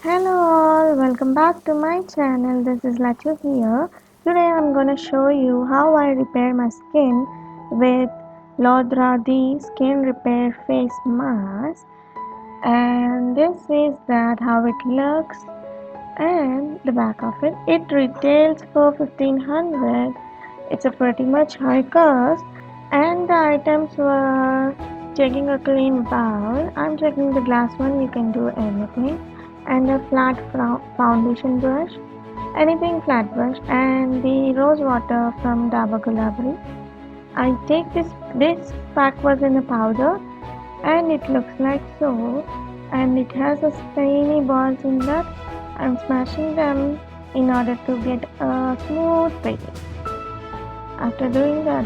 Hello all, welcome back to my channel. This is LachhU here. Today I'm gonna show you how I repair my skin with LODHRADI skin repair face mask, and this is that how it looks and the back of it. It retails for 1500. It's a pretty much high cost, and the items were taking a clean bowl. I'm checking the glass one, you can do anything, and a flat foundation brush, anything flat brush, and the rose water from Dabur Gulabri. I take this pack was in a powder, and it looks like so, and it has a tiny balls in that. I'm smashing them in order to get a smooth paste.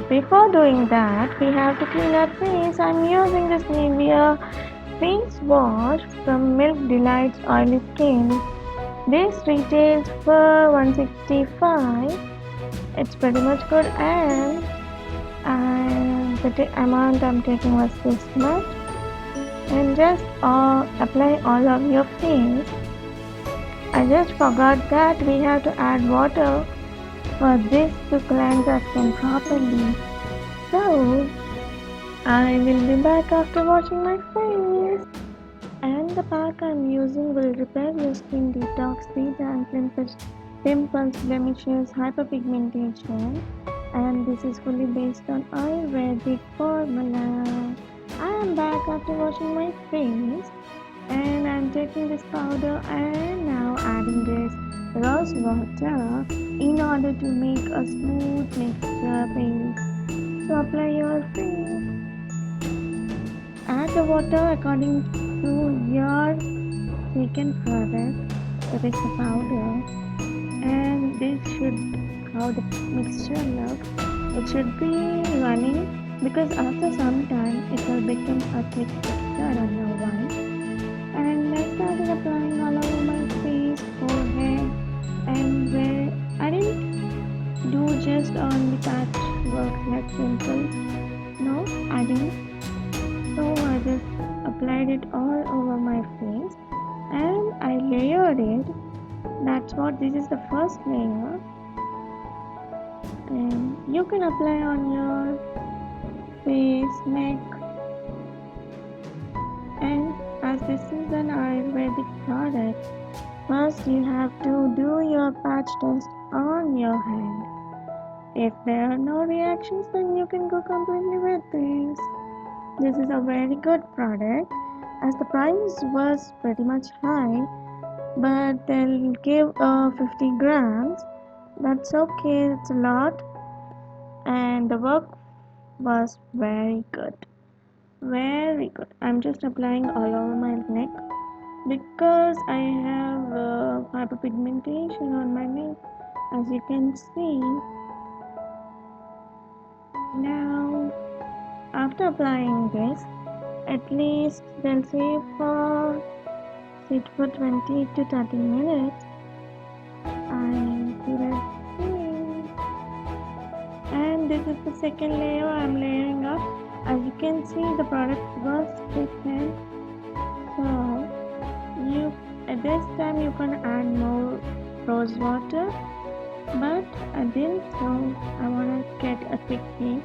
Before doing that, we have to clean our face. I'm using this Nivea face wash from Milk Delight's Oily Skin. This retails for 165. It's pretty much good, and the amount I'm taking was this much. And just apply all of your face. I just forgot that we have to add water for this to cleanse our skin properly. So, I will be back after washing my face. And the pack I'm using will repair your skin, detox, and pimples, blemishes, hyperpigmentation. And this is fully based on Ayurvedic formula. I am back after washing my face, and I'm taking this powder and now adding this rose water in order to make a smooth mixture paste. So apply your face. Add the water according to your taken product, that is the powder, and this should how the mixture looks. It should be running because after some time it will become a thick texture. I don't know why. And I started applying all over my face, forehead, and where I didn't do just on the patch work like pimples. No, I didn't. So I just applied it all over my face and I layered it. That's what this is the first layer, and you can apply on your face, neck, and as this is an Ayurvedic product, first you have to do your patch test on your hand. If there are no reactions, then you can go completely with this. This is a very good product as the price was pretty much high, but they'll give 50 grams. That's okay, it's a lot, and the work was very good. Very good. I'm just applying all over my neck because I have hyperpigmentation on my neck, as you can see. Now, after applying this, at least they'll say for sit for 20 to 30 minutes. I could have seen. And this is the second layer I'm layering up. As you can see, the product was thickened. So at this time you can add more rose water, but I didn't, so I want to get a thick piece.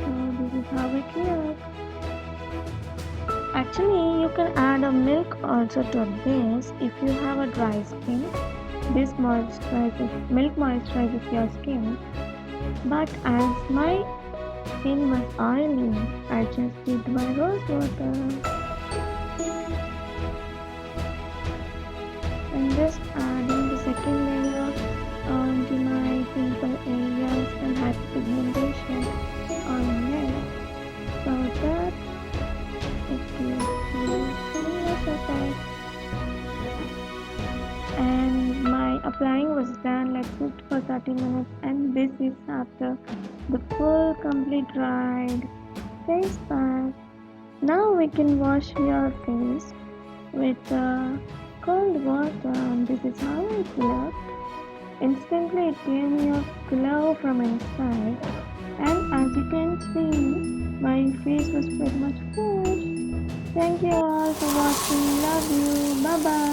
So this is how it looks. Actually, you can add a milk also to this if you have a dry skin. This milk moisturizes your skin. But as my skin was oily, I just did my rose water. And just adding the second layer onto my pimple areas and hyperpigmentation on my neck, so that it gives me seamless effect. And my applying was done like this for 30 minutes, and this is after the full complete dried face pack. Now we can wash your face with cold water, and this is how it looked. Instantly it gave me a glow from inside, and as you can see, my face was pretty much fresh. Thank you all for watching. Love you. Bye. Bye bye.